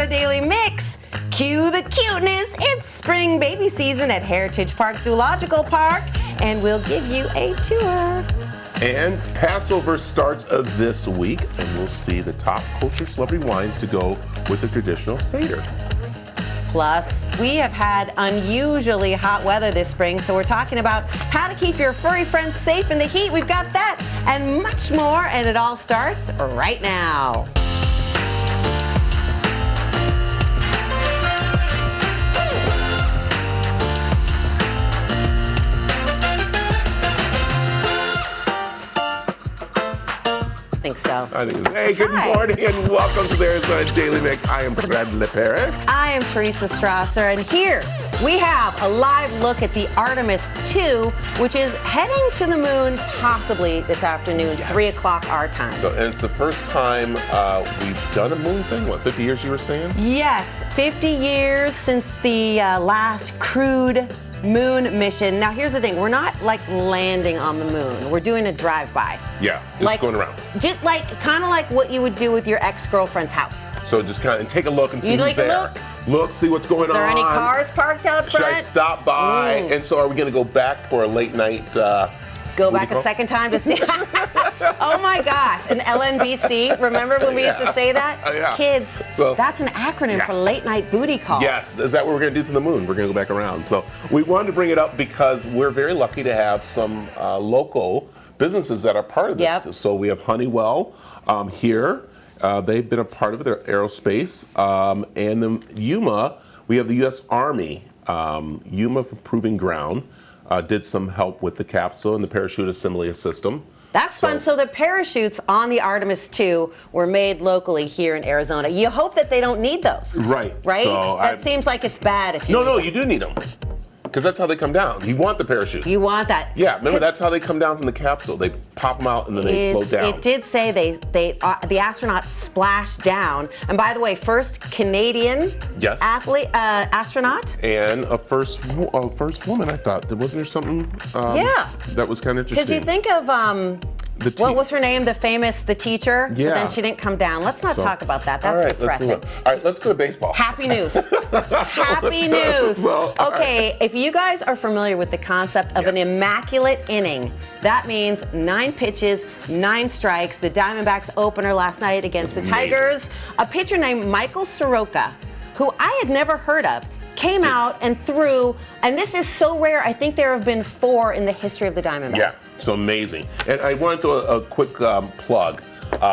Arizona Daily Mix. Cue the cuteness. It's spring baby season at Heritage Park Zoological Park, and we'll give you a tour. And Passover starts this week, and we'll see the top kosher celebrity wines to go with the traditional Seder. Plus, we have had unusually hot weather this spring, so we're talking about how to keep your furry friends safe in the heat. We've got that and much more, and it all starts right now. I think so. Hey, good morning and welcome to the Arizona Daily Mix. I am Bradley Perry. I am Teresa Strasser, and here we have a live look at the Artemis 2, which is heading to the moon possibly this afternoon, 3 o'clock our time. So, and it's the first time we've done a moon thing. What, 50 years you were saying? Yes, 50 years since the last crewed moon mission. Now, here's the thing. We're not like landing on the moon. We're doing a drive-by. Yeah, just like, going around. Just like, kind of like what you would do with your ex-girlfriend's house. So just kind of take a look and see who's there. Look, see what's going on. Is there any cars parked out front? Should I stop by? And so are we going to go back for a late night? Go back a second time to see. Oh my gosh, an LNBC. Remember when we used to say that? Yeah. Kids, so, that's an acronym for late night booty call. Yes, is that what we're going to do to the moon? We're going to go back around. So we wanted to bring it up because we're very lucky to have some local businesses that are part of this. Yep. So we have Honeywell here. They've been a part of their aerospace. And then Yuma, we have the U.S. Army. Yuma from Proving Ground. Did some help with the capsule and the parachute assembly system. That's fun. So the parachutes on the Artemis 2 were made locally here in Arizona. You hope that they don't need those. Right. Right? So that seems like it's bad if you No, you do need them. Because that's how they come down. You want the parachutes. You want that. Yeah, remember that's how they come down from the capsule. They pop them out and then they float down. It did say the astronauts splashed down. And by the way, first Canadian athlete, astronaut. And a first woman, I thought. Wasn't there something that was kind of interesting? Because you think of what was her name? The teacher? Yeah. But then she didn't come down. Let's not talk about that. That's depressing. All right, let's go to baseball. Happy news. Happy news. Okay, if you guys are familiar with the concept of an immaculate inning, that means 9 pitches, 9 strikes. The Diamondbacks opener last night against the Tigers. A pitcher named Michael Soroka, who I had never heard of, came out and threw, and this is so rare. I think there have been 4 in the history of the Diamondbacks. Yeah, so amazing. And I want to do a quick plug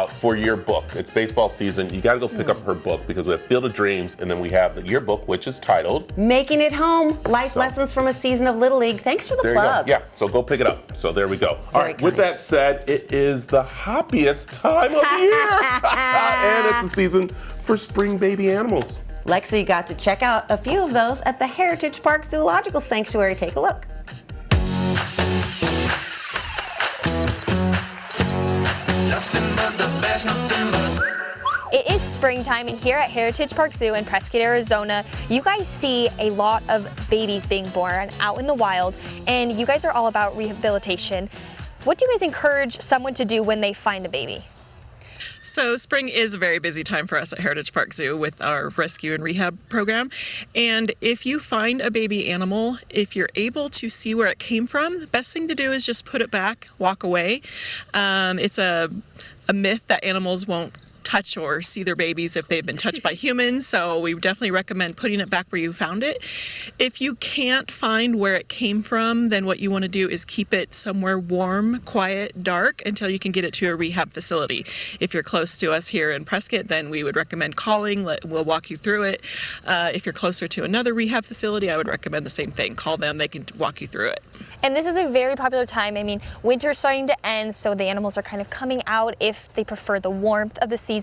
for your book. It's baseball season. You got to go pick up her book because we have Field of Dreams, and then we have your book, which is titled Making It Home, Life Lessons from a Season of Little League. Thanks for the plug. Yeah, so go pick it up. So there we go. All right, with that said, it is the happiest time of year. And it's a season for spring baby animals. Lexi got to check out a few of those at the Heritage Park Zoological Sanctuary. Take a look. It is springtime, and here at Heritage Park Zoo in Prescott, Arizona, you guys see a lot of babies being born out in the wild, and you guys are all about rehabilitation. What do you guys encourage someone to do when they find a baby? So spring is a very busy time for us at Heritage Park Zoo with our rescue and rehab program. And if you find a baby animal, if you're able to see where it came from, the best thing to do is just put it back, walk away. It's a myth that animals won't touch or see their babies if they've been touched by humans, so we definitely recommend putting it back where you found it. If you can't find where it came from, then what you want to do is keep it somewhere warm, quiet, dark until you can get it to a rehab facility. If you're close to us here in Prescott, then we would recommend calling. We'll walk you through it. If you're closer to another rehab facility, I would recommend the same thing. Call them, they can walk you through it. And this is a very popular time. I mean, winter's starting to end, so the animals are kind of coming out if they prefer the warmth of the season.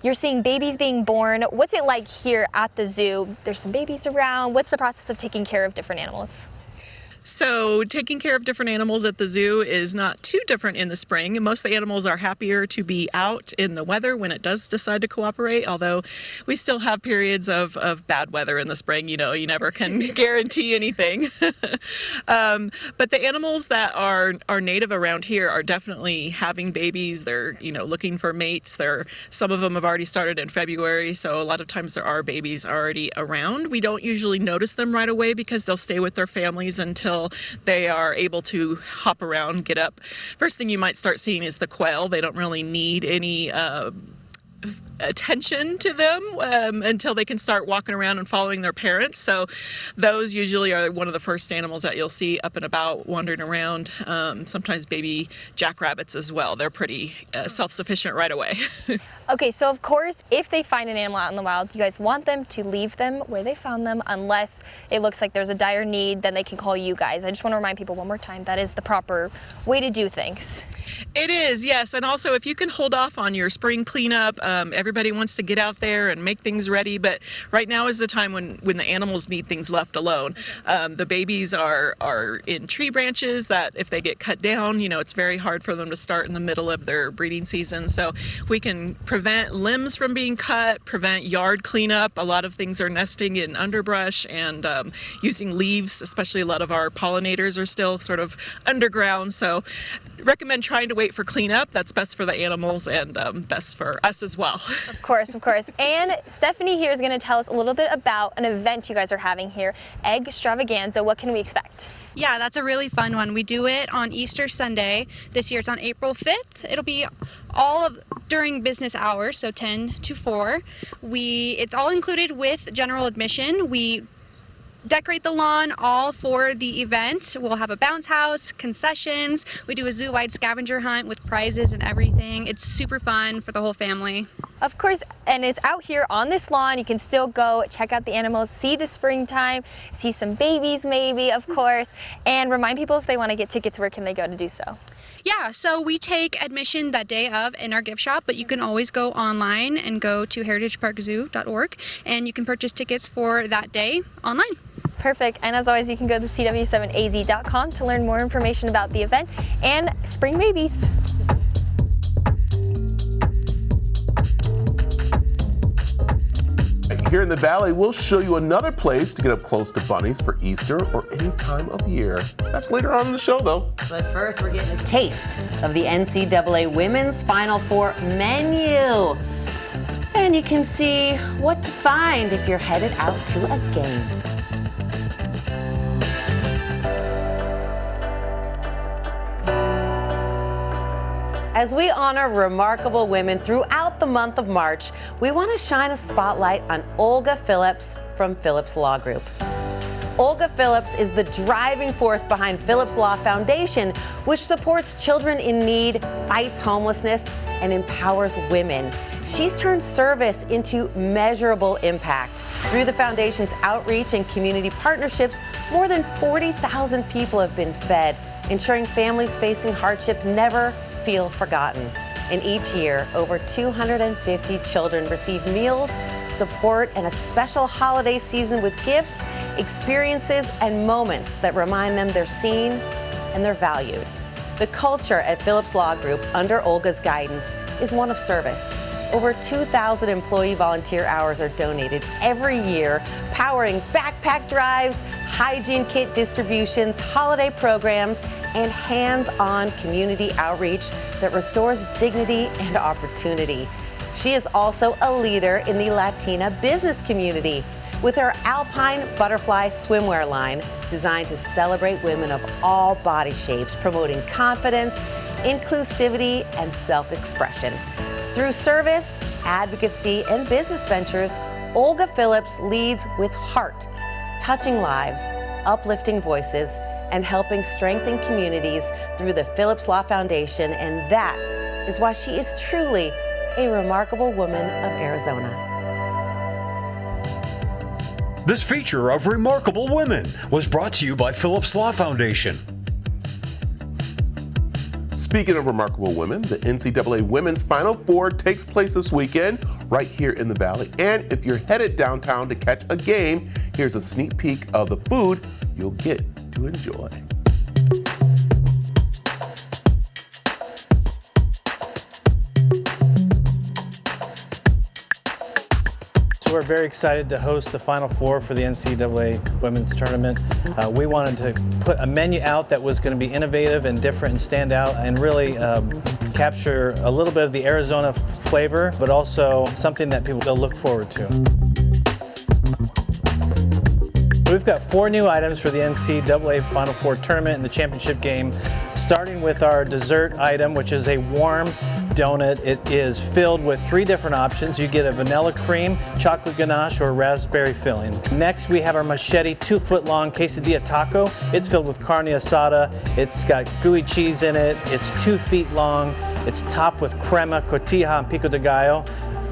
You're seeing babies being born. What's it like here at the zoo? There's some babies around. What's the process of taking care of different animals? So taking care of different animals at the zoo is not too different in the spring. Most of the animals are happier to be out in the weather when it does decide to cooperate, although we still have periods of bad weather in the spring. You never can guarantee anything. But the animals that are native around here are definitely having babies. They're, looking for mates. Some of them have already started in February, so a lot of times there are babies already around. We don't usually notice them right away because they'll stay with their families until they are able to hop around, get up. First thing you might start seeing is the quail. They don't really need any attention to them until they can start walking around and following their parents. So those usually are one of the first animals that you'll see up and about wandering around. Sometimes baby jackrabbits as well. They're pretty self-sufficient right away. Okay, so of course, if they find an animal out in the wild, you guys want them to leave them where they found them, unless it looks like there's a dire need, then they can call you guys. I just want to remind people one more time, that is the proper way to do things. It is, yes. And also, if you can hold off on your spring cleanup, everybody wants to get out there and make things ready, but right now is the time when the animals need things left alone. The babies are in tree branches that if they get cut down, it's very hard for them to start in the middle of their breeding season. So if we can prevent limbs from being cut, prevent yard cleanup. A lot of things are nesting in underbrush and using leaves, especially a lot of our pollinators are still sort of underground. So recommend trying to wait for cleanup. That's best for the animals and best for us as well. Of course, of course. And Stephanie here is going to tell us a little bit about an event you guys are having here, Egg Extravaganza. What can we expect? Yeah, that's a really fun one. We do it on Easter Sunday. This year it's on April 5th. It'll be during business hours, so 10 to 4. It's all included with general admission. We decorate the lawn all for the event. We'll have a bounce house, concessions. We do a zoo-wide scavenger hunt with prizes and everything. It's super fun for the whole family. Of course, and it's out here on this lawn. You can still go check out the animals, see the springtime, see some babies maybe, of course, and remind people if they want to get tickets, where can they go to do so? Yeah, so we take admission that day of in our gift shop, but you can always go online and go to heritageparkzoo.org and you can purchase tickets for that day online. Perfect. And as always, you can go to cw7az.com to learn more information about the event and spring babies. Here in the Valley, we'll show you another place to get up close to bunnies for Easter or any time of year. That's later on in the show, though. But first, we're getting a taste of the NCAA Women's Final Four menu. And you can see what to find if you're headed out to a game. As we honor remarkable women throughout the month of March, we want to shine a spotlight on Olga Phillips from Phillips Law Group. Olga Phillips is the driving force behind Phillips Law Foundation, which supports children in need, fights homelessness, and empowers women. She's turned service into measurable impact. Through the foundation's outreach and community partnerships, more than 40,000 people have been fed, ensuring families facing hardship never feel forgotten. And each year, over 250 children receive meals, support, and a special holiday season with gifts, experiences, and moments that remind them they're seen and they're valued. The culture at Phillips Law Group, under Olga's guidance, is one of service. Over 2,000 employee volunteer hours are donated every year, powering backpack drives, hygiene kit distributions, holiday programs, and hands-on community outreach that restores dignity and opportunity. She is also a leader in the Latina business community with her Alpine Butterfly swimwear line designed to celebrate women of all body shapes, promoting confidence, inclusivity, and self-expression. Through service, advocacy, and business ventures, Olga Phillips leads with heart, touching lives, uplifting voices, and helping strengthen communities through the Phillips Law Foundation, and that is why she is truly a remarkable woman of Arizona. This feature of Remarkable Women was brought to you by Phillips Law Foundation. Speaking of remarkable women, the NCAA Women's Final Four takes place this weekend right here in the Valley. And if you're headed downtown to catch a game, here's a sneak peek of the food you'll get to enjoy. We're very excited to host the Final Four for the NCAA Women's Tournament. We wanted to put a menu out that was going to be innovative and different and stand out and really capture a little bit of the Arizona flavor, but also something that people will look forward to. We've got 4 new items for the NCAA Final Four Tournament and the championship game, starting with our dessert item, which is a warm donut. It is filled with 3 different options. You get a vanilla cream, chocolate ganache, or raspberry filling. Next, we have our machete 2-foot-long quesadilla taco. It's filled with carne asada. It's got gooey cheese in it. It's 2 feet long. It's topped with crema, cotija, and pico de gallo.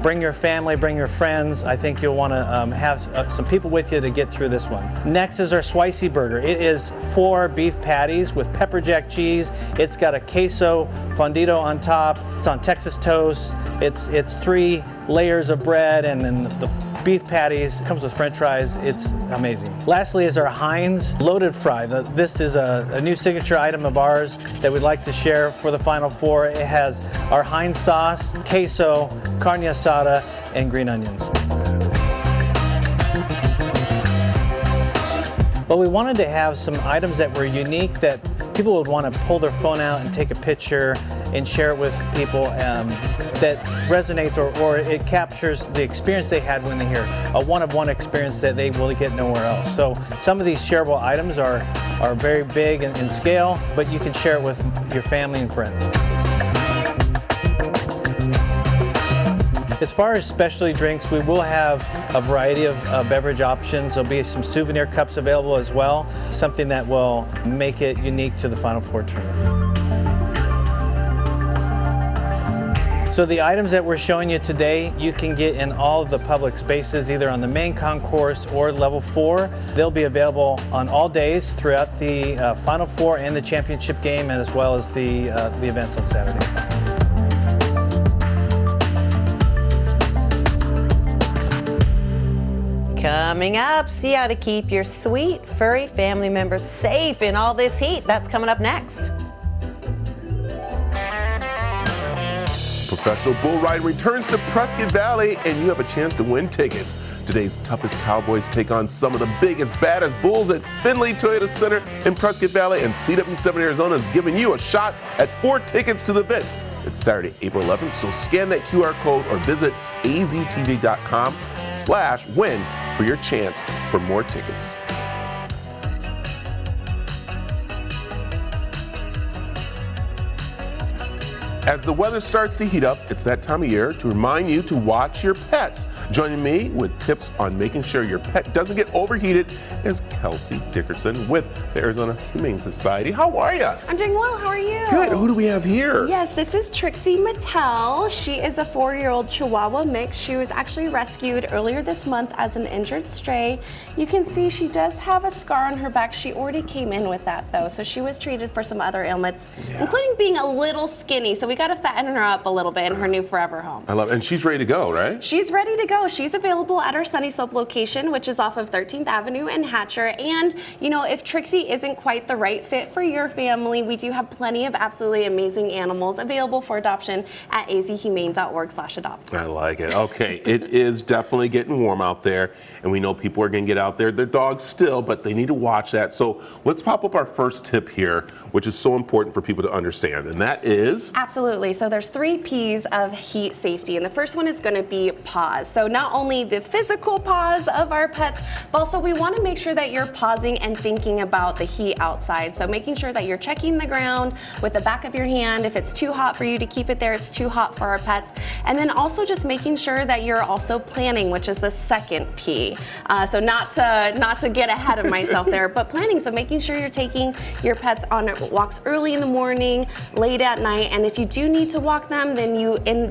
Bring your family, bring your friends. I think you'll want to have some people with you to get through this one. Next is our Swicey Burger. It is 4 beef patties with pepper jack cheese. It's got a queso fundido on top. It's on Texas toast. It's 3 layers of bread and then the beef patties. It comes with french fries. It's amazing. Lastly is our Heinz loaded fry. This is a new signature item of ours that we'd like to share for the Final Four. It has our Heinz sauce, queso, carne asada, and green onions. But we wanted to have some items that were unique that people would want to pull their phone out and take a picture and share it with people that resonates or it captures the experience they had when they hear a one-of-one experience that they will get nowhere else. So some of these shareable items are very big in scale, but you can share it with your family and friends. As far as specialty drinks, we will have a variety of beverage options. There'll be some souvenir cups available as well, something that will make it unique to the Final Four tournament. So the items that we're showing you today, you can get in all of the public spaces, either on the main concourse or level 4. They'll be available on all days throughout the Final Four and the championship game, and as well as the events on Saturday. Coming up, see how to keep your sweet, furry family members safe in all this heat. That's coming up next. Professional bull riding returns to Prescott Valley, and you have a chance to win tickets. Today's toughest cowboys take on some of the biggest, baddest bulls at Findlay Toyota Center in Prescott Valley, and CW7 Arizona is giving you a shot at 4 tickets to the event. It's Saturday, April 11th, so scan that QR code or visit aztv.com/win for your chance for more tickets. As the weather starts to heat up, it's that time of year to remind you to watch your pets. Joining me with tips on making sure your pet doesn't get overheated is Kelsey Dickerson with the Arizona Humane Society. How are you? I'm doing well. How are you? Good. Who do we have here? Yes, this is Trixie Mattel. She is a 4-year-old Chihuahua mix. She was actually rescued earlier this month as an injured stray. You can see she does have a scar on her back. She already came in with that though, so she was treated for some other ailments, including being a little skinny. So we got to fatten her up a little bit in her new forever home. I love it. And she's ready to go, right? She's ready to go. She's available at our Sunny Slope location, which is off of 13th Avenue in Hatcher. And, you know, if Trixie isn't quite the right fit for your family, we do have plenty of absolutely amazing animals available for adoption at azhumane.org/adopt. I like it. Okay, it is definitely getting warm out there, and we know people are going to get out there. Their dogs still, but they need to watch that. So let's pop up our first tip here, which is so important for people to understand, and that is? Absolutely. So there's 3 P's of heat safety, and the first one is going to be paws. So not only the physical paws of our pets, but also we want to make sure that you're pausing and thinking about the heat outside. So making sure that you're checking the ground with the back of your hand. If it's too hot for you to keep it there, it's too hot for our pets. And then also just making sure that you're also planning, which is the second P. So not to get ahead of myself there, but planning. So making sure you're taking your pets on walks early in the morning, late at night, and if you do need to walk them, then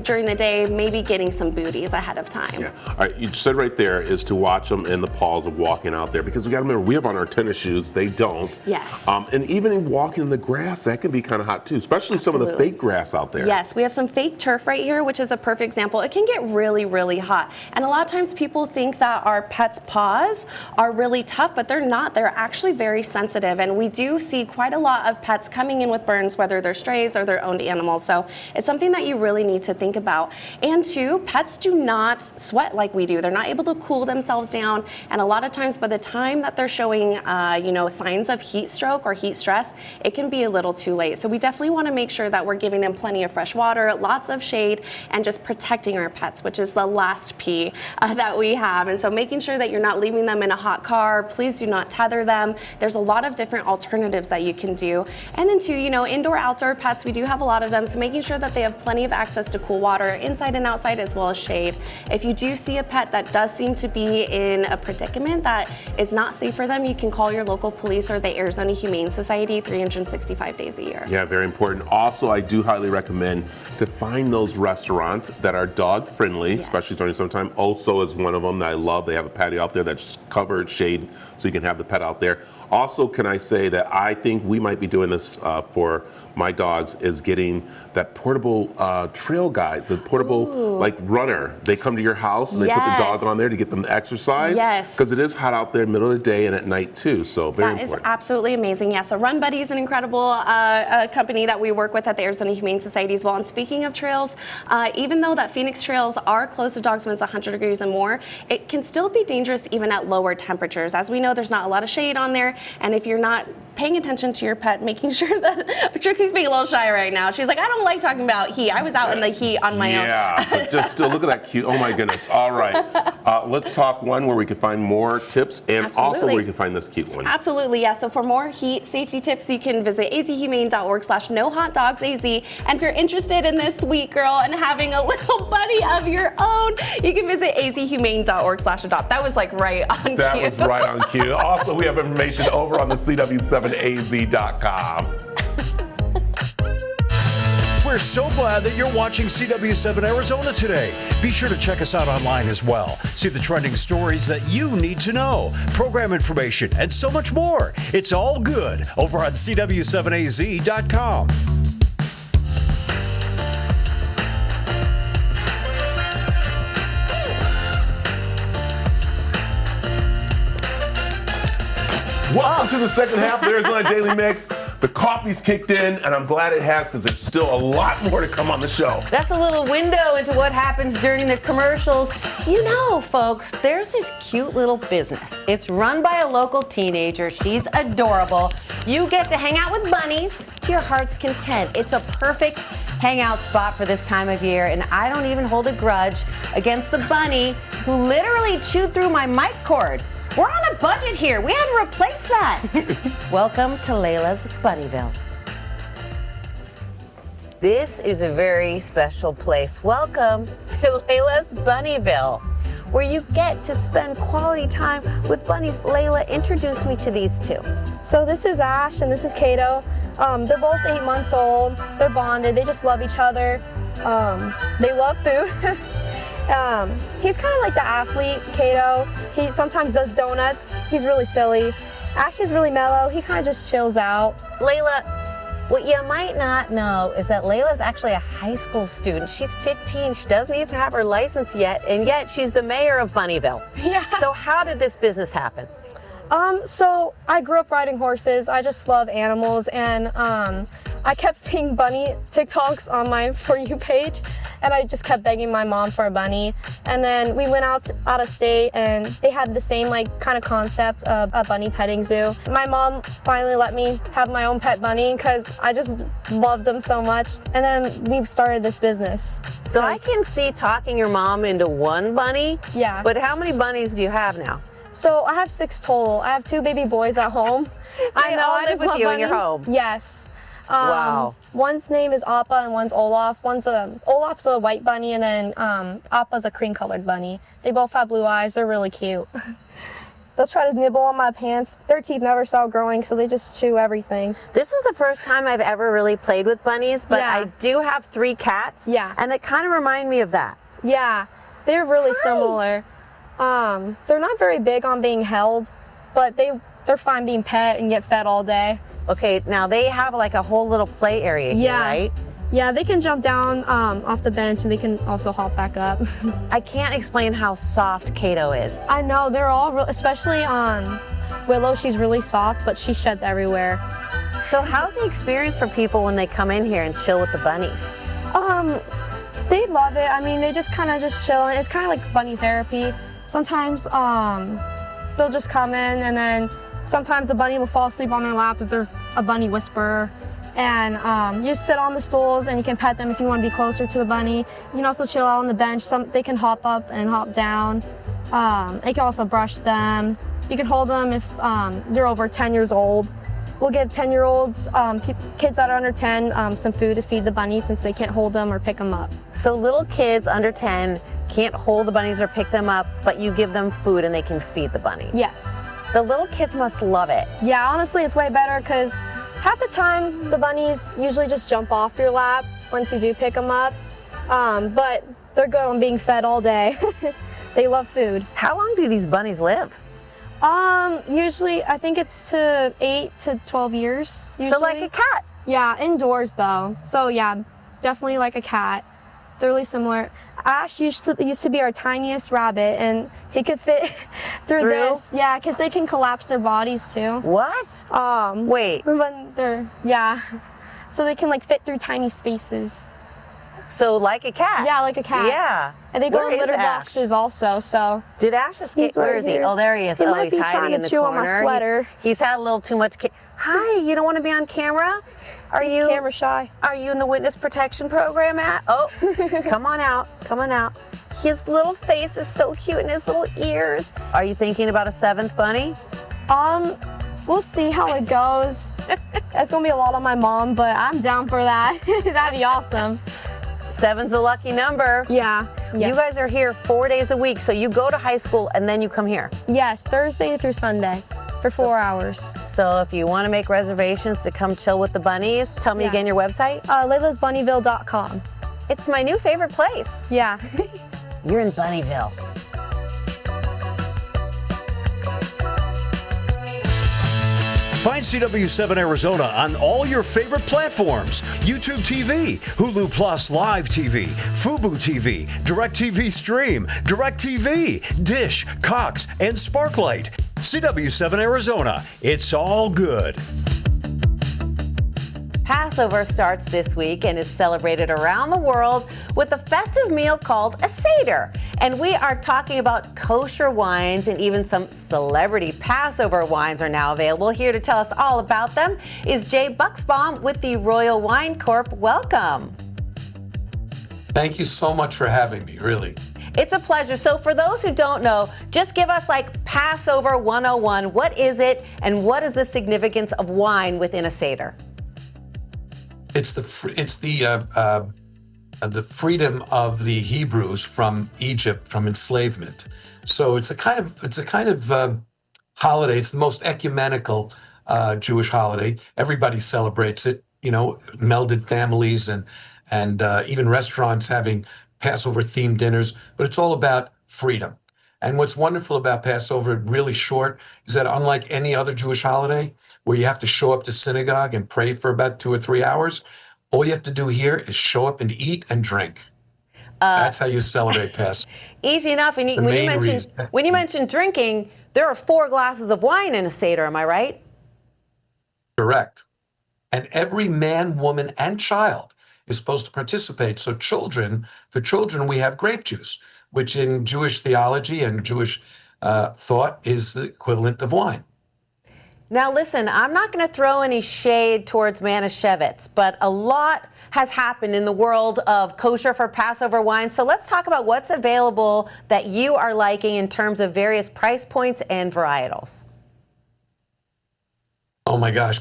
during the day, maybe getting some booties ahead of time. Yeah. All right, you said right there is to watch them in the pause of walking out there, because we got to remember we have on our tennis shoes, they don't. Yes. And even walking in the grass, that can be kind of hot too, especially some of the fake grass out there. Yes, we have some fake turf right here, which is a perfect example. It can get really, really hot. And a lot of times people think that our pets' paws are really tough, but they're not. They're actually very sensitive. And we do see quite a lot of pets coming in with burns, whether they're strays or their owned animals. So it's something that you really need to think about. And two, pets do not sweat like we do. They're not able to cool themselves down. And a lot of times by the time that they're showing, signs of heat stroke or heat stress, it can be a little too late. So we definitely want to make sure that we're giving them plenty of fresh water, lots of shade, and just protecting our pets, which is the last P that we have. And so making sure that you're not leaving them in a hot car. Please do not tether them. There's a lot of different alternatives that you can do. And then two, indoor, outdoor pets, we do have a lot of them. So making sure that they have plenty of access to cool water inside and outside, as well as shade. If you do see a pet that does seem to be in a predicament that is not safe for them, you can call your local police or the Arizona Humane Society 365 days a year. Yeah, very important. Also, I do highly recommend to find those restaurants that are dog friendly, especially during summertime. Oso is one of them that I love. They have a patio out there that's covered, shade, so you can have the pet out there. Also, can I say that I think we might be doing this for my dogs, is getting that portable trail guide, the portable runner. They come to your house and they put the dog on there to get them to exercise. Yes. Because it is hot out there, middle of the day and at night too. So very important. That is absolutely amazing. Yeah. So Run Buddy is an incredible company that we work with at the Arizona Humane Society as well. And speaking of trails, even though that Phoenix trails are closed to dogs when it's 100 degrees and more, it can still be dangerous even at lower temperatures. As we know, there's not a lot of shade on there. And if you're not paying attention to your pet, making sure that Trixie's being a little shy right now. She's like, I don't like talking about heat. I was out in the heat on my own. Yeah, but just still look at that cute. Oh my goodness. All right. Let's talk one where we can find more tips and also where you can find this cute one. Absolutely, yeah. So for more heat safety tips, you can visit azhumane.org/nohotdogsaz. And if you're interested in this sweet girl and having a little buddy of your own, you can visit azhumane.org/adopt. That was like right on cue. That was right on cue. Also, we have information over on the CW7AZ.com. We're so glad that you're watching CW7 Arizona today. Be sure to check us out online as well. See the trending stories that you need to know, program information, and so much more. It's all good over on CW7AZ.com. Welcome to the second half of the Arizona Daily Mix. The coffee's kicked in, and I'm glad it has, because there's still a lot more to come on the show. That's a little window into what happens during the commercials. Folks, there's this cute little business. It's run by a local teenager. She's adorable. You get to hang out with bunnies to your heart's content. It's a perfect hangout spot for this time of year, and I don't even hold a grudge against the bunny who literally chewed through my mic cord. We're on a budget here. We had to replace that. Welcome to Layla's Bunnyville. This is a very special place. Welcome to Layla's Bunnyville, where you get to spend quality time with bunnies. Layla, introduce me to these two. So this is Ash and this is Kato. They're both 8 months old. They're bonded. They just love each other. They love food. He's kind of like the athlete, Kato. He sometimes does donuts. He's really silly. Ash is really mellow. He kind of just chills out. Layla, what you might not know is that Layla's actually a high school student. She's 15. She doesn't even have her license yet, and yet she's the mayor of Bunnyville. Yeah. So how did this business happen? So I grew up riding horses. I just love animals, and I kept seeing bunny TikToks on my For You page, and I just kept begging my mom for a bunny. And then we went out of state, and they had the same kind of concept of a bunny petting zoo. My mom finally let me have my own pet bunny because I just loved them so much. And then we started this business. So I can see talking your mom into one bunny. Yeah. But how many bunnies do you have now? So I have 6 total. I have 2 baby boys at home. I know. I live with you in your home. Yes. Wow. One's name is Appa and one's Olaf. Olaf's a white bunny, and then Appa's a cream-colored bunny. They both have blue eyes. They're really cute. They'll try to nibble on my pants. Their teeth never stop growing, so they just chew everything. This is the first time I've ever really played with bunnies, but Yeah. I do have 3 cats. Yeah. And they kind of remind me of that. Yeah. They're really similar. They're not very big on being held, but they're fine being pet and get fed all day. Okay, now they have like a whole little play area here, right? Yeah, they can jump down off the bench and they can also hop back up. I can't explain how soft Kato is. I know, they're all, especially Willow, she's really soft, but she sheds everywhere. So how's the experience for people when they come in here and chill with the bunnies? They love it. I mean, they just kind of just chill. It's kind of like bunny therapy. Sometimes they'll just come in and then sometimes the bunny will fall asleep on their lap if they're a bunny whisperer. And you just sit on the stools and you can pet them if you want to be closer to the bunny. You can also chill out on the bench. They can hop up and hop down. You can also brush them. You can hold them if they're over 10 years old. We'll give 10-year-olds, kids that are under 10, some food to feed the bunnies since they can't hold them or pick them up. So little kids under 10 can't hold the bunnies or pick them up, but you give them food and they can feed the bunnies. Yes. The little kids must love it. Yeah, honestly, it's way better because half the time the bunnies usually just jump off your lap once you do pick them up, but they're good on being fed all day. They love food. How long do these bunnies live? Usually, I think it's to 8 to 12 years. Usually. So like a cat? Yeah, indoors though. So yeah, definitely like a cat. They're really similar. Ash used to be our tiniest rabbit, and he could fit through this. Yeah, because they can collapse their bodies too. What? Wait. When so they can like fit through tiny spaces. So like a cat? Yeah, like a cat. Yeah. And they go Where in is litter Ash? boxes also, so. Did Ash escape? Where is he? Oh, there he is. He oh, might he's be hiding trying in to the chew corner. on my sweater. He's had a little too much. Hi, you don't want to be on camera? He's camera shy. Are you in the witness protection program, Matt? Oh, come on out. Come on out. His little face is so cute and his little ears. Are you thinking about a 7th bunny? We'll see how it goes. It's gonna be a lot on my mom, but I'm down for that. That'd be awesome. 7's a lucky number. Yeah. You guys are here 4 days a week, so you go to high school and then you come here. Yes, Thursday through Sunday for 4 hours. So if you want to make reservations to come chill with the bunnies, tell me again your website. LaylasBunnyville.com. It's my new favorite place. Yeah. You're in Bunnyville. Find CW7 Arizona on all your favorite platforms. YouTube TV, Hulu Plus Live TV, Fubo TV, DirecTV Stream, DirecTV, Dish, Cox, and Sparklight. CW7 Arizona. It's all good. Passover starts this week and is celebrated around the world with a festive meal called a Seder. And we are talking about kosher wines, and even some celebrity Passover wines are now available. Here to tell us all about them is Jay Bucksbaum with the Royal Wine Corp. Welcome. Thank you so much for having me, really. It's a pleasure. So for those who don't know, just give us like Passover 101. What is it, and what is the significance of wine within a Seder? It's the freedom of the Hebrews from Egypt, from enslavement. So it's a kind of holiday. It's the most ecumenical Jewish holiday. Everybody celebrates it. You know, melded families and even restaurants having Passover-themed dinners. But it's all about freedom. And what's wonderful about Passover, really short, is that unlike any other Jewish holiday where you have to show up to synagogue and pray for about 2 or 3 hours, all you have to do here is show up and eat and drink. That's how you celebrate Passover. Easy enough. And when you mention drinking, there are 4 glasses of wine in a Seder, am I right? Correct. And every man, woman, and child is supposed to participate. So for children, we have grape juice, which in Jewish theology and Jewish thought is the equivalent of wine. Now listen, I'm not going to throw any shade towards Manischewitz, but a lot has happened in the world of kosher for Passover wine. So let's talk about what's available that you are liking in terms of various price points and varietals. Oh my gosh.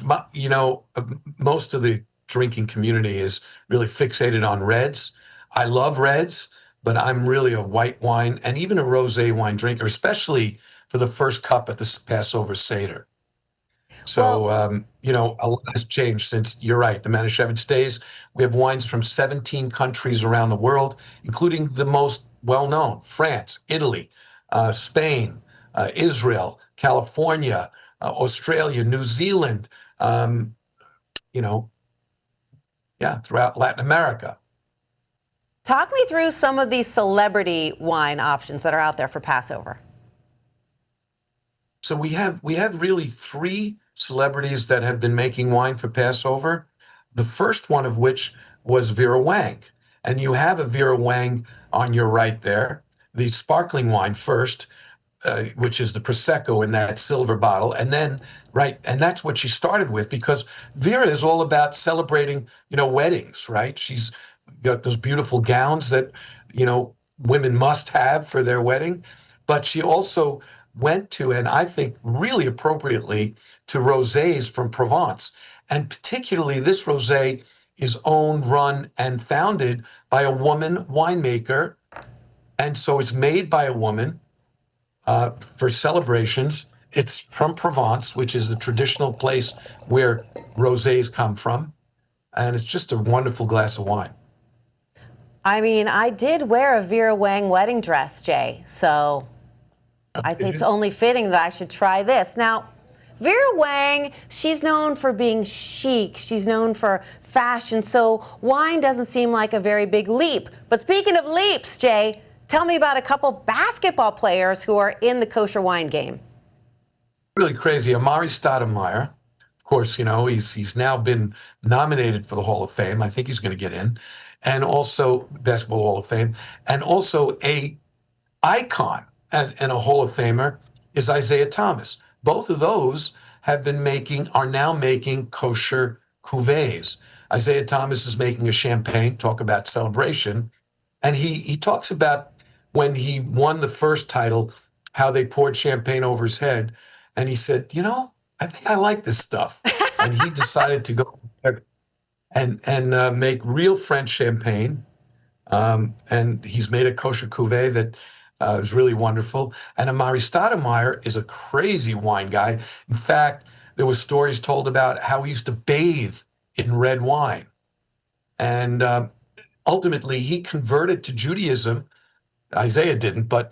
Most of the drinking community is really fixated on reds. I love reds, but I'm really a white wine and even a rosé wine drinker, especially for the first cup at the Passover Seder. So, a lot has changed since, you're right, the Manischewitz days. We have wines from 17 countries around the world, including the most well known: France, Italy, Spain, Israel, California, Australia, New Zealand, throughout Latin America. Talk me through some of these celebrity wine options that are out there for Passover. So we have really three celebrities that have been making wine for Passover. The first one of which was Vera Wang. And you have a Vera Wang on your right there. The sparkling wine first, which is the Prosecco in that silver bottle. And then, and that's what she started with, because Vera is all about celebrating, weddings, right? She's got those beautiful gowns that, women must have for their wedding. But she also went to, and I think really appropriately, to rosés from Provence. And particularly this rosé is owned, run, and founded by a woman winemaker. And so it's made by a woman for celebrations. It's from Provence, which is the traditional place where rosés come from. And it's just a wonderful glass of wine. I mean, I did wear a Vera Wang wedding dress, Jay, so I think it's only fitting that I should try this. Now, Vera Wang, she's known for being chic. She's known for fashion, so wine doesn't seem like a very big leap. But speaking of leaps, Jay, tell me about a couple basketball players who are in the kosher wine game. Really crazy. Amari Stoudemire, of course, he's now been nominated for the Hall of Fame. I think he's going to get in. And also Basketball Hall of Fame. And also a icon and a Hall of Famer is Isaiah Thomas. Both of those are now making kosher cuvées. Isaiah Thomas is making a champagne, talk about celebration. And he talks about when he won the first title, how they poured champagne over his head. And he said, I think I like this stuff. And he decided to go and make real French champagne. And he's made a kosher cuvée that is really wonderful. And Amari Stoudemire is a crazy wine guy. In fact, there were stories told about how he used to bathe in red wine. And ultimately, he converted to Judaism. Isaiah didn't, but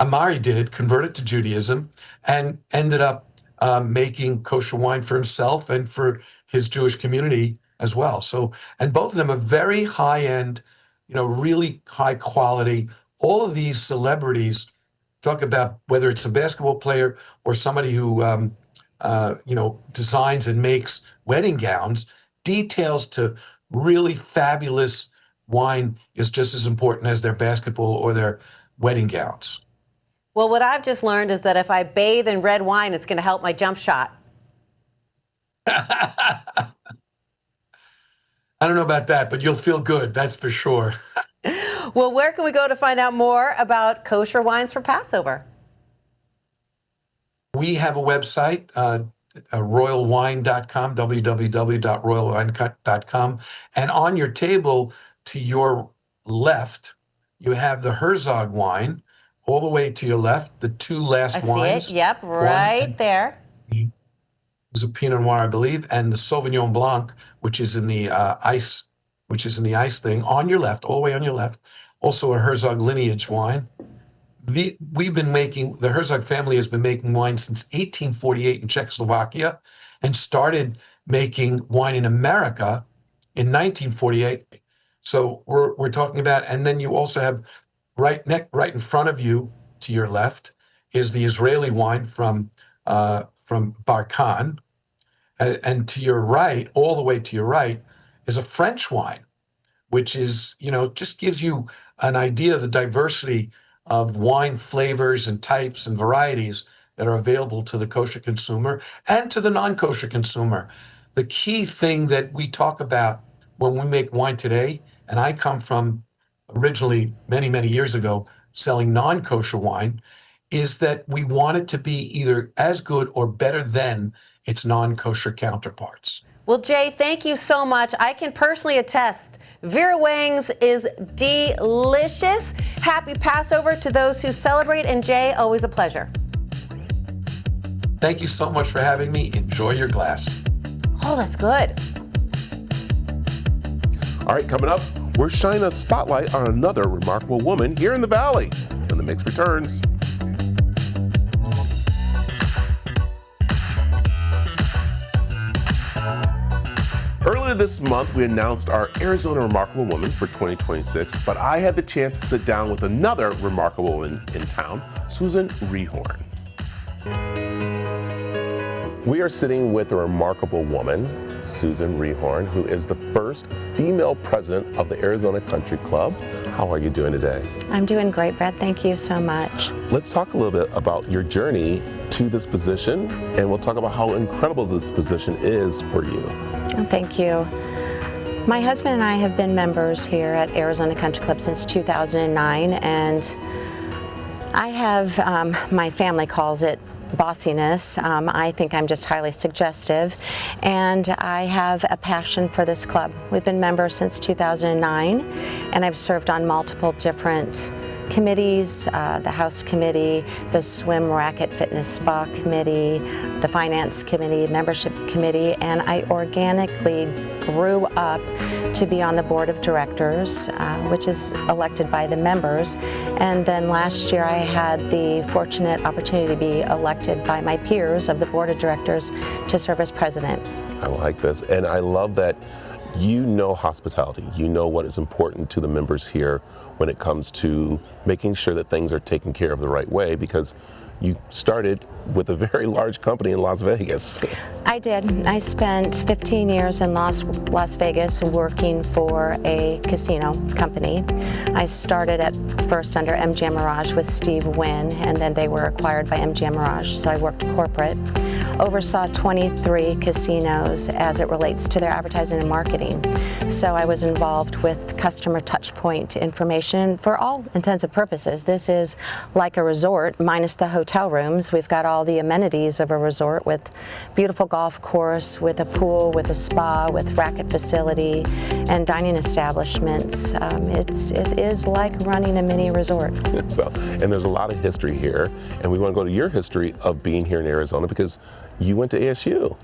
Amari did, converted to Judaism, and ended up making kosher wine for himself and for his Jewish community as well. So, and both of them are very high-end, really high quality. All of these celebrities, talk about whether it's a basketball player or somebody who, designs and makes wedding gowns, details to really fabulous wine is just as important as their basketball or their wedding gowns. Well, what I've just learned is that if I bathe in red wine, it's going to help my jump shot. I don't know about that, but you'll feel good, that's for sure. Well, where can we go to find out more about kosher wines for Passover? We have a website, royalwine.com, www.royalwine.com. And on your table to your left, you have the Herzog wine. All the way to your left, the two last wines. See it. Yep, right there. There's a Pinot Noir, I believe, and the Sauvignon Blanc, which is in the ice thing on your left, all the way on your left. Also a Herzog lineage wine. The Herzog family has been making wine since 1848 in Czechoslovakia, and started making wine in America in 1948. So we're talking about, and then you also have right in front of you to your left is the Israeli wine from Barkan. And to your right, all the way to your right, is a French wine, which is, just gives you an idea of the diversity of wine flavors and types and varieties that are available to the kosher consumer and to the non-kosher consumer. The key thing that we talk about when we make wine today, and I come from originally many, many years ago selling non-kosher wine, is that we want it to be either as good or better than its non-kosher counterparts. Well, Jay, thank you so much. I can personally attest, Vera Wang's is delicious. Happy Passover to those who celebrate. And Jay, always a pleasure. Thank you so much for having me. Enjoy your glass. Oh, that's good. All right, coming up, we're shining a spotlight on another remarkable woman here in the Valley. And the Mix returns. Earlier this month, we announced our Arizona Remarkable Woman for 2026, but I had the chance to sit down with another remarkable woman in town, Susan Rehorn. We are sitting with a remarkable woman, Susan Rehorn, who is the first female president of the Arizona Country Club. How are you doing today? I'm doing great, Brett. Thank you so much. Let's talk a little bit about your journey to this position, and we'll talk about how incredible this position is for you. Oh, thank you. My husband and I have been members here at Arizona Country Club since 2009, and I have, my family calls it bossiness. I think I'm just highly suggestive, and I have a passion for this club. We've been members since 2009, and I've served on multiple different committees, the House Committee, the Swim Racket Fitness Spa Committee, the Finance Committee, Membership Committee, and I organically grew up to be on the Board of Directors, which is elected by the members. And then last year I had the fortunate opportunity to be elected by my peers of the Board of Directors to serve as president. I like this, and I love that you know hospitality. You know what is important to the members here when it comes to making sure that things are taken care of the right way, because you started with a very large company in Las Vegas. I did. I spent 15 years in Las Vegas working for a casino company. I started at first under MGM Mirage with Steve Wynn, and then they were acquired by MGM Mirage, so I worked corporate. Oversaw 23 casinos as it relates to their advertising and marketing. So I was involved with customer touchpoint information. For all intents and purposes, this is like a resort minus the hotel rooms. We've got all the amenities of a resort with beautiful golf course, with a pool, with a spa, with racket facility, and dining establishments. It is like running a mini resort. And there's a lot of history here, and we want to go to your history of being here in Arizona because you went to ASU.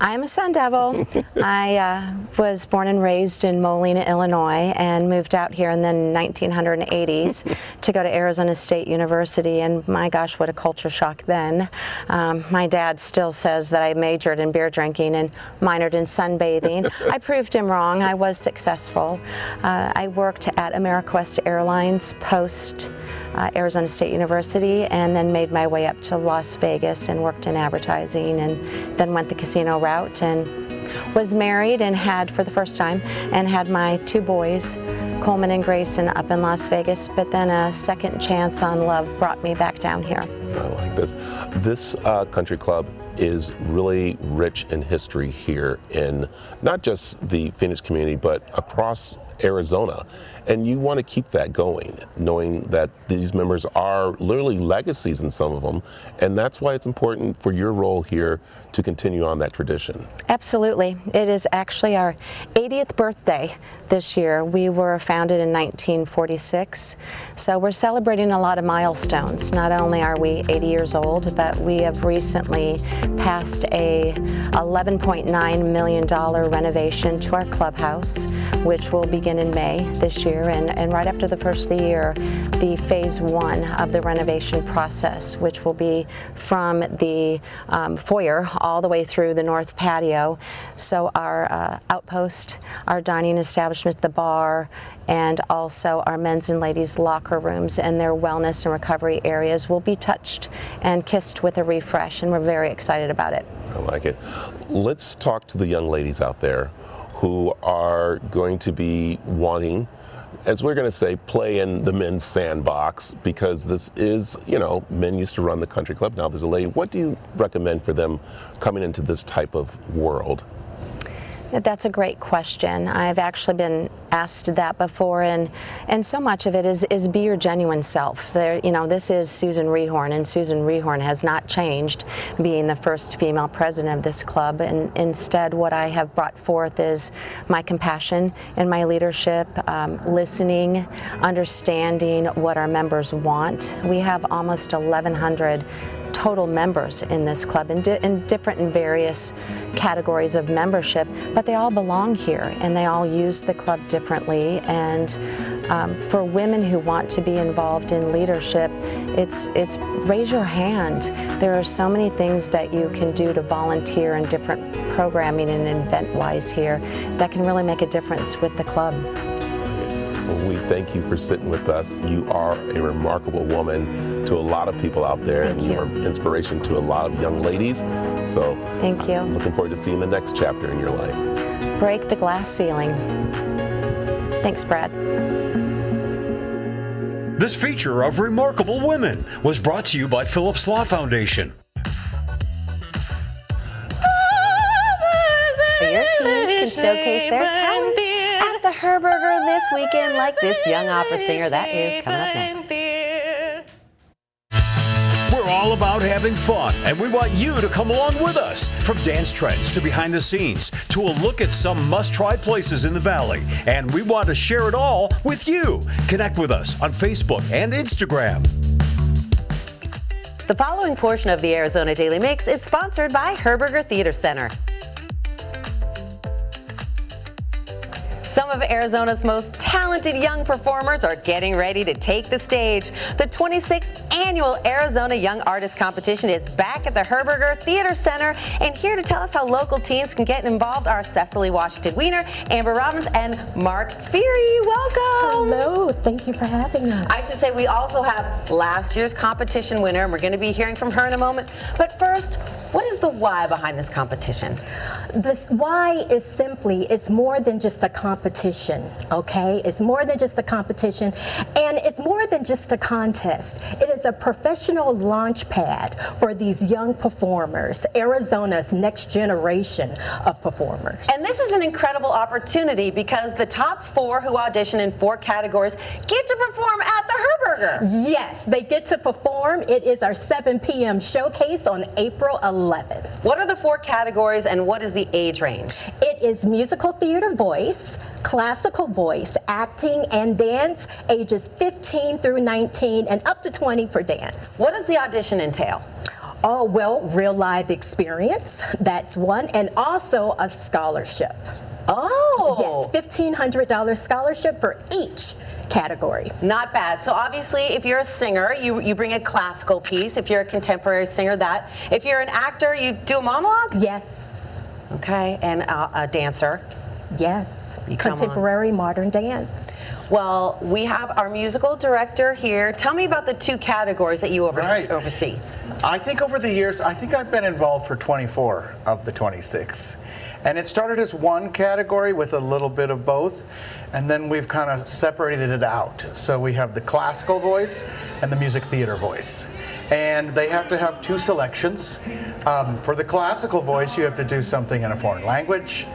I'm a Sun Devil. I was born and raised in Molina, Illinois, and moved out here in the 1980s to go to Arizona State University, and my gosh, what a culture shock then. My dad still says that I majored in beer drinking and minored in sunbathing. I proved him wrong. I was successful. I worked at AmeriQuest Airlines post Arizona State University, and then made my way up to Las Vegas and worked in advertising, and then went the casino route, and was married and had, for the first time, and had my two boys, Coleman and Grayson, up in Las Vegas, but then a second chance on love brought me back down here. I like this. This country club is really rich in history here in not just the Phoenix community, but across Arizona. And you want to keep that going, knowing that these members are literally legacies in some of them. And that's why it's important for your role here to continue on that tradition. Absolutely. It is actually our 80th birthday this year. We were founded in 1946. So we're celebrating a lot of milestones. Not only are we 80 years old, but we have recently passed a $11.9 million renovation to our clubhouse, which will begin in May this year. And right after the first of the year, the phase one of the renovation process, which will be from the foyer all the way through the north patio. So our outpost, our dining establishment, the bar, and also our men's and ladies' locker rooms and their wellness and recovery areas will be touched and kissed with a refresh, and we're very excited about it. I like it. Let's talk to the young ladies out there who are going to be wanting, as we're going to say, play in the men's sandbox, because this is, men used to run the country club. Now there's a lady. What do you recommend for them coming into this type of world? That's a great question. I've actually been asked that before, and so much of it is be your genuine self. This is Susan Rehorn, and Susan Rehorn has not changed being the first female president of this club. And instead, what I have brought forth is my compassion and my leadership, listening, understanding what our members want. We have almost 1,100 total members in this club in different and various categories of membership, but they all belong here and they all use the club differently. And for women who want to be involved in leadership, it's raise your hand. There are so many things that you can do to volunteer in different programming and event-wise here that can really make a difference with the club. Well, we thank you for sitting with us. You are a remarkable woman to a lot of people out there, and you're inspiration to a lot of young ladies. So thank you. I'm looking forward to seeing the next chapter in your life. Break the glass ceiling. Thanks, Brad. This feature of Remarkable Women was brought to you by Phillips Law Foundation. Your teens can showcase their talents at the Herberger this weekend, like this young opera singer. That is coming up next. We're all about having fun, and we want you to come along with us. From dance trends to behind the scenes to a look at some must-try places in the Valley. And we want to share it all with you. Connect with us on Facebook and Instagram. The following portion of the Arizona Daily Mix is sponsored by Herberger Theater Center. Some of Arizona's most talented young performers are getting ready to take the stage. The 26th annual Arizona Young Artist Competition is back at the Herberger Theater Center. And here to tell us how local teens can get involved are Cecily Washington Weiner, Amber Robbins, and Mark Feary. Welcome. Hello. Thank you for having us. I should say we also have last year's competition winner, and we're going to be hearing from her in a moment. But first, what is the why behind this competition? This why is simply, it's more than just a competition, okay? It's more than just a competition, and it's more than just a contest. It is a professional launch pad for these young performers, Arizona's next generation of performers. And this is an incredible opportunity because the top 4 who audition in 4 categories get to perform at the Herberger. Yes, they get to perform. It is our 7 p.m. showcase on April 11th. What are the 4 categories and what is the age range? It is musical theater voice, classical voice, acting, and dance, ages 15 through 19 and up to 20 for dance. What does the audition entail? Oh, well, real live experience, that's one, and also a scholarship. Oh! Yes, $1,500 scholarship for each category. Not bad. So obviously, if you're a singer, you bring a classical piece. If you're a contemporary singer, that. If you're an actor, you do a monologue? Yes. Okay, and a dancer? Yes, contemporary modern dance. Well, we have our musical director here. Tell me about the 2 categories that you oversee. I think over the years, I've been involved for 24 of the 26. And it started as one category with a little bit of both, and then we've kind of separated it out. So we have the classical voice and the music theater voice. And they have to have 2 selections. For the classical voice, you have to do something in a foreign language.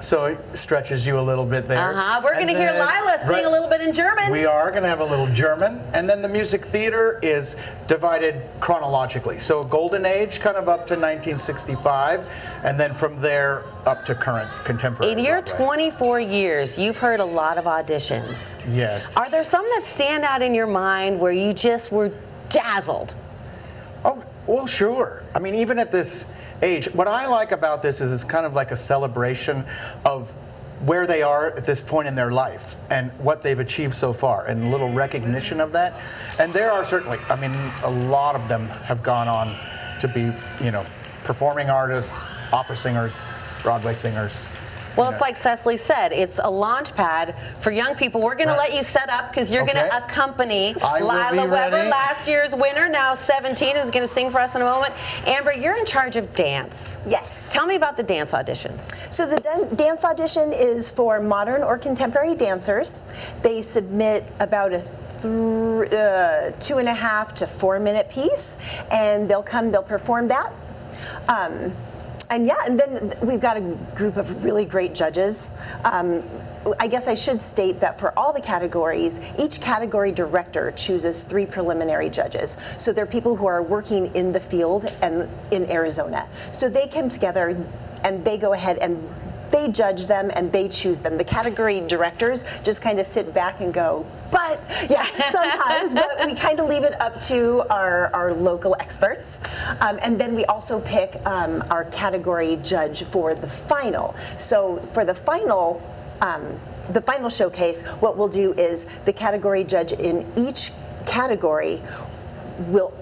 So it stretches you a little bit there. We're going to hear Lila sing a little bit in German. We are going to have a little German. And then the music theater is divided chronologically. So Golden Age, kind of up to 1965, and then from there up to current contemporary. In your 24 years, you've heard a lot of auditions. Yes. Are there some that stand out in your mind where you just were dazzled? Oh, well, sure. I mean, even at this age, what I like about this is it's kind of like a celebration of where they are at this point in their life and what they've achieved so far, and a little recognition of that. And there are certainly, I mean, a lot of them have gone on to be, performing artists, opera singers, Broadway singers. Well, it's like Cecily said, it's a launch pad for young people. We're going to let you set up because you're going to accompany Lila Weber, last year's winner, now 17, who's going to sing for us in a moment. Amber, you're in charge of dance. Yes. Tell me about the dance auditions. So the dance audition is for modern or contemporary dancers. They submit about a 2.5 to 4 minute piece, and they'll perform that. And then we've got a group of really great judges. I guess I should state that for all the categories, each category director chooses 3 preliminary judges. So they're people who are working in the field and in Arizona. So they come together and they go ahead and they they judge them and they choose them. The category directors just kind of sit back and go, but yeah, sometimes, but we kind of leave it up to our local experts. And then we also pick our category judge for the final. So for the final showcase, what we'll do is the category judge in each category will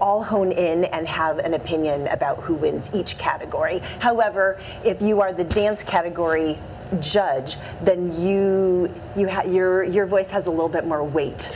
all hone in and have an opinion about who wins each category. However, if you are the dance category judge, then your voice has a little bit more weight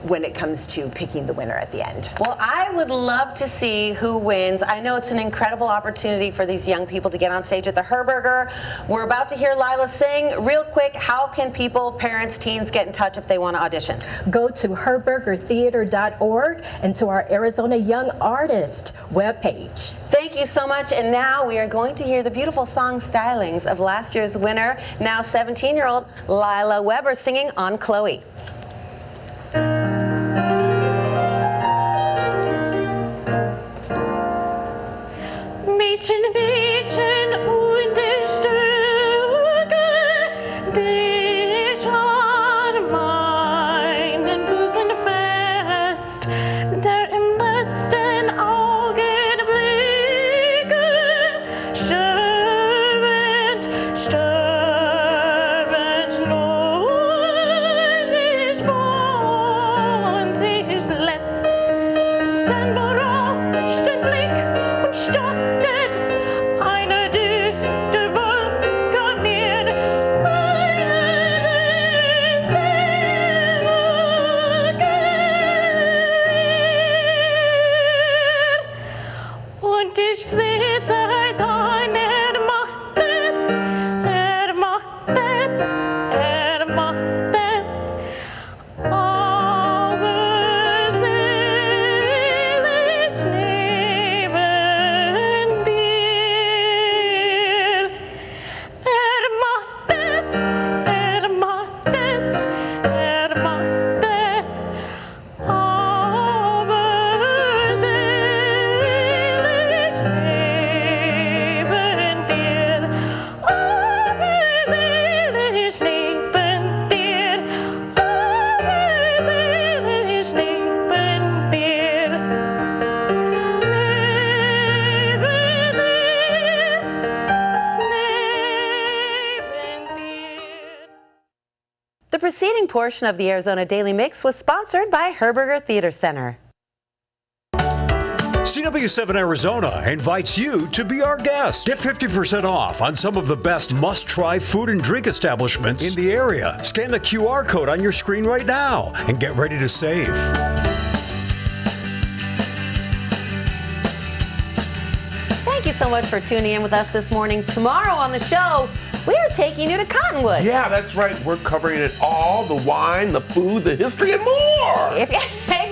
when it comes to picking the winner at the end. Well, I would love to see who wins. I know it's an incredible opportunity for these young people to get on stage at the Herberger. We're about to hear Lila sing. Real quick, how can people, parents, teens get in touch if they want to audition? Go to herbergertheater.org and to our Arizona Young Artist webpage. Thank you so much. And now we are going to hear the beautiful song stylings of last year's winner, now 17-year-old Lila Weber, singing on Chloe. Mädchen, Mädchen und die Stücke, dich an meinen Busen fest, der im letzten Augenblicke sterbend, sterbend nur dich von sich letzt, dann berauscht den Blick und stottet eine düstere Wolke mir, eine düstere Wolke mir. Und ich sitze dein ermachtet, aber selig neben dir. Ermachtet, aber selig neben dir. Aber selig neben dir. Aber selig neben dir. The preceding portion of the Arizona Daily Mix was sponsored by Herberger Theater Center. CW7 Arizona invites you to be our guest. Get 50% off on some of the best must-try food and drink establishments in the area. Scan the QR code on your screen right now and get ready to save. Thank you so much for tuning in with us this morning. Tomorrow on the show, we are taking you to Cottonwood. Yeah, that's right. We're covering it all, the wine, the food, the history, and more. If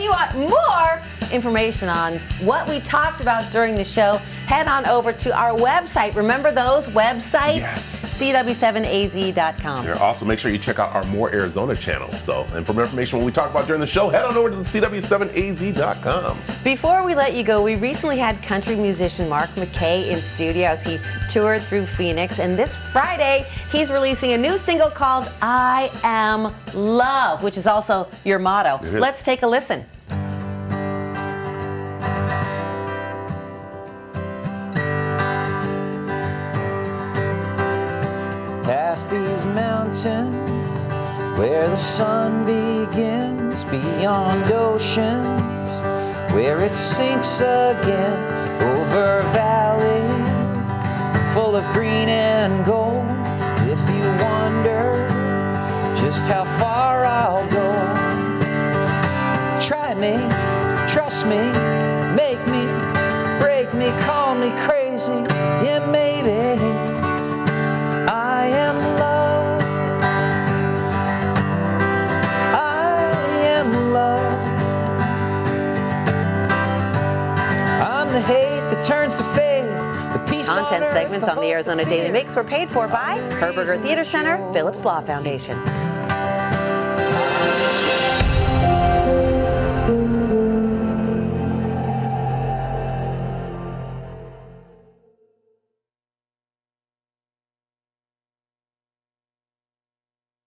you want more information on what we talked about during the show, head on over to our website. Remember those websites? Yes. CW7AZ.com. Here, also, make sure you check out our More Arizona channel. And for more information on what we talk about during the show, head on over to the CW7AZ.com. Before we let you go, we recently had country musician Mark McKay in studio as he toured through Phoenix. And this Friday, he's releasing a new single called I Am Love, which is also your motto. Let's take a listen. Past these mountains where the sun begins, beyond oceans where it sinks again, over valley full of green and gold. If you wonder just how far I'll go, try me, trust me, make me, break me, call me crazy, yeah maybe I am love. I am love. I'm the hate that turns to faith, the peace on Content earth, segments the on the hope Arizona of Daily fear. Mix were paid for by Herberger Theater Center, Phillips Law Foundation.